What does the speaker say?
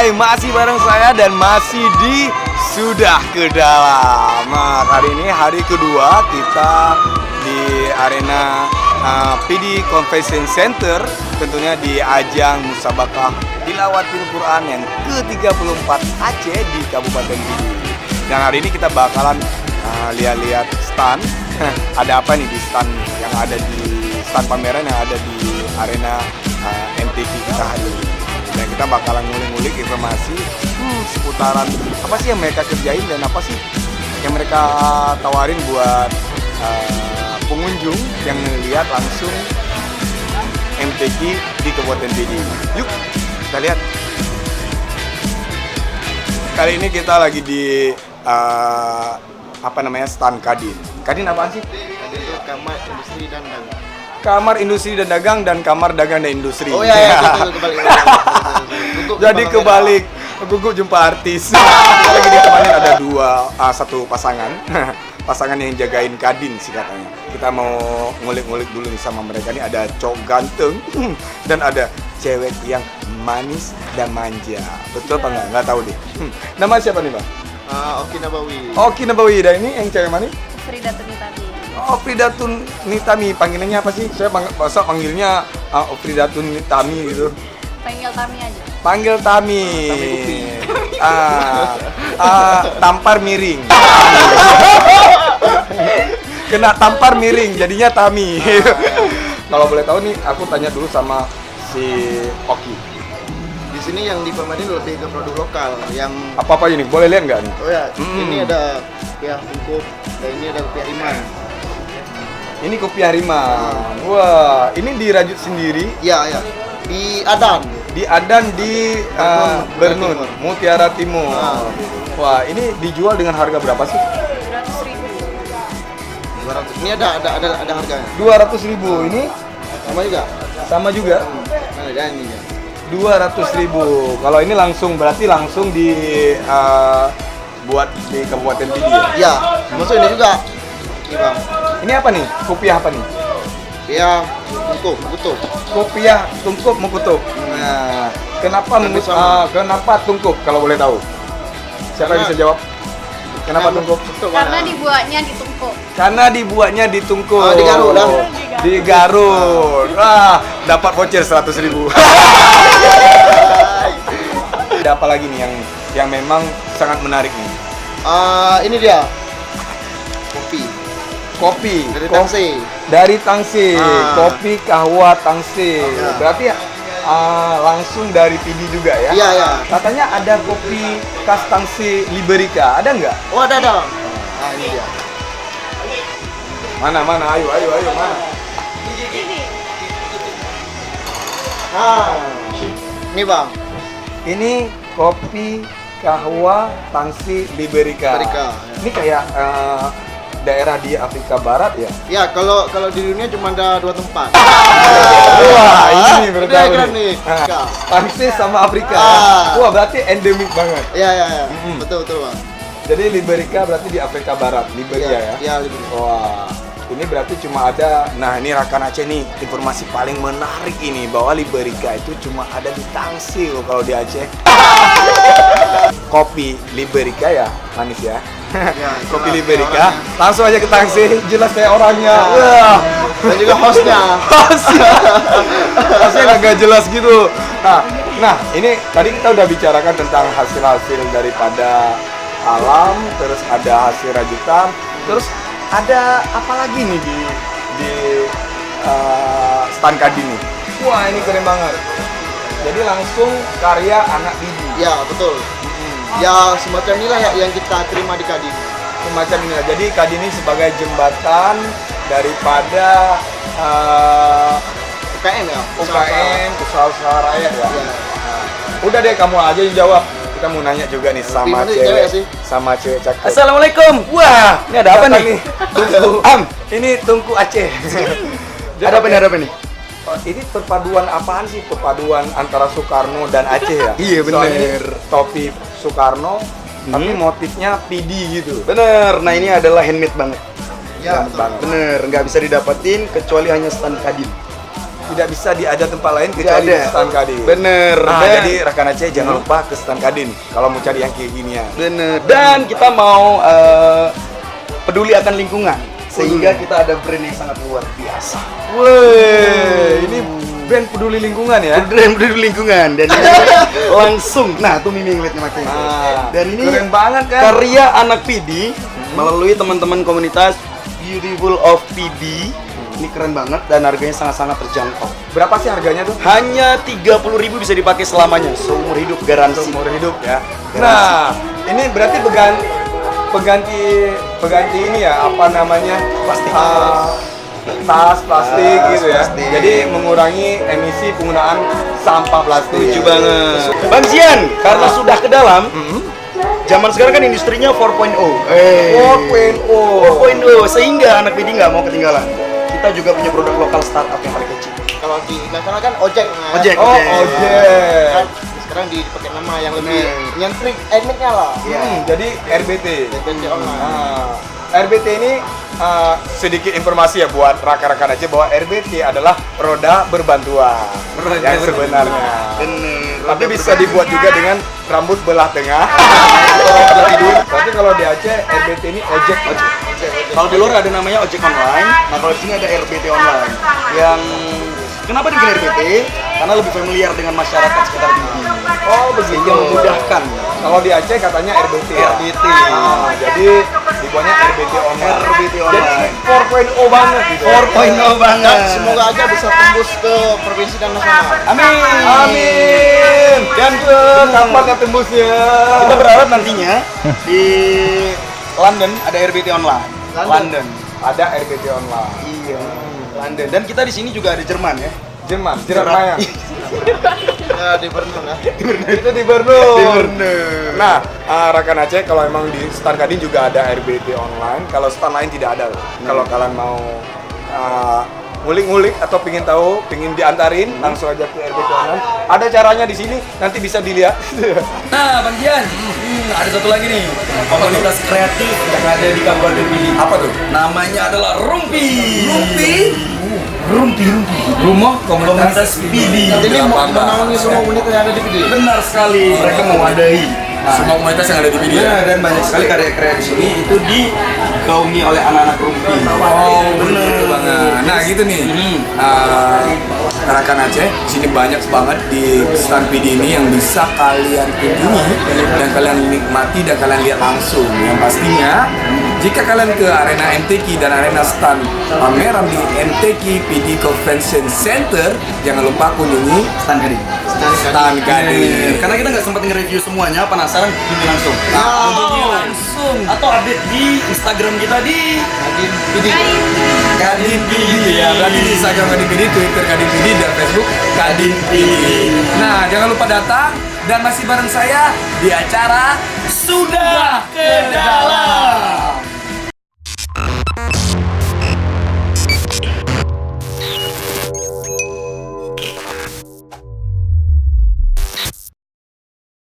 Hai, masih bareng saya dan masih di Sudah ke Dalam. Nah, kali ini hari kedua kita di arena PD Convention Center, tentunya di ajang musabakah tilawatil Quran yang ke-34 Aceh di Kabupaten Pidi. Dan hari ini kita bakalan lihat-lihat stand. Ada apa nih di stand yang ada di stand pameran yang ada di arena MTQ kita hari ini. Dan kita bakalan ngulik-ngulik informasi seputaran apa sih yang mereka kerjain dan apa sih yang mereka tawarin buat pengunjung yang lihat langsung MTQ di Kabupaten Pidi. Yuk kita lihat. Kali ini kita lagi di stand Kadin. Kadin apaan sih? Kadin itu Kamar Industri dan Dagang. Kamar Industri dan Dagang dan Kamar Dagang dan Industri. Oh iya, kebalik. Jadi kebalik. Gugup jumpa artis. Lagi ditemani ada satu pasangan. Pasangan yang jagain Kadin sih katanya. Kita mau ngulik-ngulik dulu nih sama mereka. Ini ada cowok ganteng dan ada cewek yang manis dan manja. Betul apa enggak? Enggak tahu deh. Nama siapa nih, Bang? Oki Nabawi. Oki Nabawi. Dan ini yang cewek mana? Fridatun Nitami. Oh, Fridatun Nitami. Panggilannya apa sih? Saya panggilnya Fridatun Nitami gitu. Panggil Tami aja. Panggil Tami. Tampar miring. Kena tampar miring, jadinya Tami. Kalau boleh tahu nih, aku tanya dulu sama si Oki. Di sini yang dipermainin lebih ke produk lokal yang Apa ini? Boleh lihat nggak nih? Oh ya, ini ada kopiah tungkup dan ini ada kopiah iman. Ini kopi Hariman. Wah, ini dirajut sendiri. Iya. Di Adan. Di Adan di Bernun, Mutiara Timur. Wah, ini dijual dengan harga berapa sih? 200. Ini ada harganya. 200.000. Ini Sama juga. sama juga. Ada ini ya. 200.000. Kalau ini berarti langsung di buat di Kabupaten Pidi ya? Iya, masuk ini juga. Ini Bang. Ini apa nih? Kopiah apa nih? Kopiah tungkup, kutup. Kopiah tungkup mengkutup. Nah, kenapa tungkup kalau boleh tahu? Siapa yang bisa jawab? Kenapa tungkup? Karena dibuatnya ditungkup. Karena dibuatnya ditungkup. Oh, di Garut lah. Di Garut. Wah, dapat voucher 100.000. Ada apa lagi nih yang memang sangat menarik nih? Ini dia. Kopi Dari Tangsi. Dari Tangsi. Kopi Kahwa Tangsi. Ya. Berarti langsung dari Pidi juga ya? Iya. Katanya ada kopi khas Tangsi Liberica. Ada nggak? Oh, ada. Ini dia. Mana? Ayo, mana? Ini. Ini Bang. Ini kopi Kahwa Tangsi Liberica. Ini kayak daerah di Afrika Barat ya? Ya, kalau di dunia cuma ada 2 tempat. Wah, ini Udah berarti keren nih. Tangsi sama Afrika. Wah, berarti endemik banget. Iya. Betul Bang. Jadi Liberica berarti di Afrika Barat, Liberia ya? Iya, Liberia. Wah, ini berarti cuma ada. Nah, ini rekan Aceh nih, informasi paling menarik ini bahwa Liberica itu cuma ada di Tangsi loh kalau di Aceh. Kopi Liberica ya, manis ya. Ya, Kopi jelas Liberica. orangnya. Langsung aja ke Tangsi, jelas kayak orangnya. Wah. Dan juga hostnya. Hostnya agak jelas gitu. Nah, ini tadi kita udah bicarakan tentang hasil-hasil daripada alam, terus ada hasil rajutan, terus ada apa lagi nih di stand Kadin nih? Wah, ini keren banget. Jadi langsung karya anak Pidi. Ya, betul. Ya, semacam inilah yang kita terima di Kadin. Semacam inilah. Jadi Kadin ini sebagai jembatan daripada UKM ya. UKM, usaha-usaha rakyat ya. Ya. Udah deh, kamu aja yang jawab. Kita mau nanya juga nih sama Ini cewek sih. sama cewek cakep. Assalamualaikum. Wah, ini ada apa nih? Tungku ini tungku Aceh. Ada apa nih? Oh, ini perpaduan apaan sih? Perpaduan antara Soekarno dan Aceh ya? Iya, bener. Soalnya ini topi Soekarno, tapi motifnya Pidi gitu. Bener. Nah, ini adalah handmade banget. Ya, Keren banget. Bener, nggak bisa didapetin kecuali hanya stand Kadin. Di tidak bisa ada tempat lain Tidak kecuali ada. stand Kadin. Bener. Nah, Dan- jadi rekan Aceh jangan lupa ke stand Kadin kalau mau cari yang kayak ginian. Bener. Dan kita mau peduli akan lingkungan, sehingga kita ada brand yang sangat luar biasa. Wih, ini brand peduli lingkungan ya. Brand peduli lingkungan dan ini langsung. Nah, tuh Mimi ngeliatnya makanya. Nah, Dan ini keren banget kan? karya anak PD melalui teman-teman komunitas Beautiful of PD. Ini keren banget dan harganya sangat-sangat terjangkau. Berapa sih harganya tuh? Hanya 30.000 bisa dipakai selamanya, seumur hidup garansi. Seumur hidup ya. Nah, ini berarti pengganti ini ya, apa namanya? Plastik. Tas plastik Tas gitu ya. plastik. Jadi mengurangi emisi penggunaan sampah plastik. Setuju banget. Bang Zian, karena sudah ke dalam, zaman sekarang kan industrinya 4.0. 4.0 sehingga anak PD nggak mau ketinggalan. Kita juga punya produk lokal startup yang paling kecil. Kalau di internasional kan ojek. Mas. Ojek. Oh, ojek. Kan sekarang dipakai nama yang lebih nyentrik etniknya lah. Jadi RBT. RBT online. RBT ini sedikit informasi ya buat rekan-rekan aja bahwa RBT adalah roda berbantuan yang sebenarnya. Bener. Tapi bisa dibuat juga dengan rambut belah tengah. Tapi kalau di Aceh RBT ini ojek. Kalau di luar ada namanya ojek online, nah kalau di sini ada RBT online. Yang kenapa dibikin RBT? Karena lebih familiar dengan masyarakat sekitar PD. Oh begitu. Sehingga memudahkan. Kalau di Aceh katanya RBT. RBT. Jadi dibuatnya RBT online. RBT Jadi online. 4.0 banget gitu. 4.0 banget. Dan semoga aja bisa tembus ke provinsi dan nasional. Amin. Amin. Dan kapan ya tembusnya? Kita berharap nantinya di London ada RBT online. London. Ada RBT online. Iya. London. Dan kita di sini juga ada Jerman ya. Jerman Maya. Ya di Bernun ya. Itu di Bernun. Di Bernun. Nah, rekan Aceh kalau emang di stand Kadin juga ada RBT online. Kalau stand lain tidak ada loh. Kalau kalian mau ngulik-ngulik atau pingin tahu, pingin diantarin, langsung aja ke RBT online. Ada caranya di sini, nanti bisa dilihat. Nah, Bang Jian, ada satu lagi nih, komunitas kreatif yang ada di Kabupaten PD. Apa tuh? Namanya adalah Rumpi. Rumpi? Rumpi. Rumah komunitas PD. Ini menaungi semua komunitas yang ada di PD. Benar sekali, mereka mewadahi. Semua komunitas yang ada di video. Nah, dan banyak sekali karya-karya di sini itu digaungi oleh anak-anak Rumpi. Oh, bener banget. Nah, gitu nih. Rekan Aceh, di sini banyak banget di stand PD ini yang bisa kalian kunjungi dan kalian nikmati dan kalian lihat langsung. Yang pastinya, jika kalian ke arena MTQ dan arena stand pameran di MTQ PD Convention Center, jangan lupa kunjungi Stand Kadin. stand Kadin. Karena kita nggak sempat nge-review semuanya, penasaran kunjungi langsung. Kunjungi langsung. Atau update di Instagram kita di Kadin PD ya, berarti di Instagram Kadin PD, Twitter Kadin PD, dan Facebook Kadin PD. Nah, jangan lupa datang dan masih bareng saya di acara Sudah ke Dalam.